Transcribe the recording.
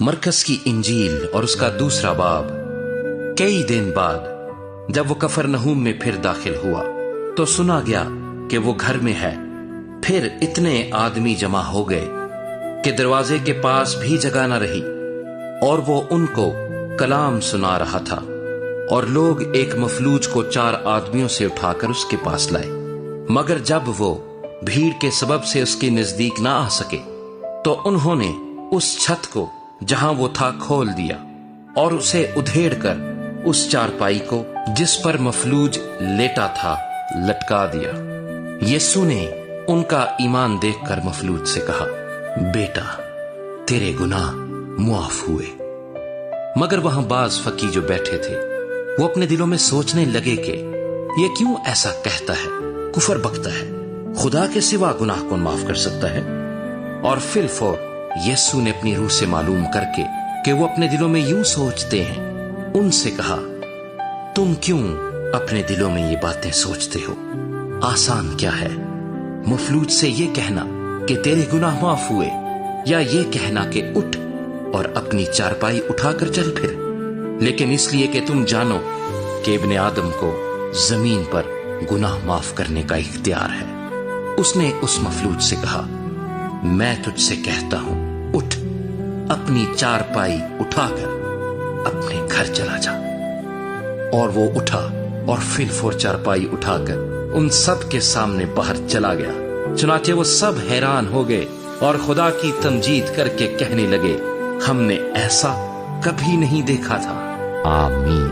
مرکز کی انجیل اور اس کا دوسرا باب۔ کئی دن بعد جب وہ کفرنہوم میں پھر داخل ہوا تو سنا گیا کہ وہ گھر میں ہے۔ پھر اتنے آدمی جمع ہو گئے کہ دروازے کے پاس بھی جگہ نہ رہی، اور وہ ان کو کلام سنا رہا تھا۔ اور لوگ ایک مفلوج کو 4 آدمیوں سے اٹھا کر اس کے پاس لائے، مگر جب وہ بھیڑ کے سبب سے اس کے نزدیک نہ آ سکے تو انہوں نے اس چھت کو جہاں وہ تھا کھول دیا اور اسے ادھیڑ کر اس چارپائی کو جس پر مفلوج لیٹا تھا لٹکا دیا۔ یسوع نے ان کا ایمان دیکھ کر مفلوج سے کہا، بیٹا تیرے گناہ معاف ہوئے۔ مگر وہاں بعض فقی جو بیٹھے تھے وہ اپنے دلوں میں سوچنے لگے کہ یہ کیوں ایسا کہتا ہے، کفر بکتا ہے، خدا کے سوا گناہ کون معاف کر سکتا ہے؟ اور فی الفور یسوع نے اپنی روح سے معلوم کر کے کہ وہ اپنے دلوں میں یوں سوچتے ہیں، ان سے کہا، تم کیوں اپنے دلوں میں یہ باتیں سوچتے ہو؟ آسان کیا ہے مفلوج سے یہ کہنا کہ تیرے گناہ معاف ہوئے، یا یہ کہنا کہ اٹھ اور اپنی چارپائی اٹھا کر چل پھر؟ لیکن اس لیے کہ تم جانو کہ ابن آدم کو زمین پر گناہ معاف کرنے کا اختیار ہے۔ اس نے اس مفلوج سے کہا، میں تجھ سے کہتا ہوں، اٹھ، اپنی چارپائی اٹھا کر اپنے گھر چلا جا۔ اور وہ اٹھا اور فی الفور چارپائی اٹھا کر ان سب کے سامنے باہر چلا گیا۔ چنانچہ وہ سب حیران ہو گئے اور خدا کی تمجید کر کے کہنے لگے، ہم نے ایسا کبھی نہیں دیکھا تھا۔ آمین۔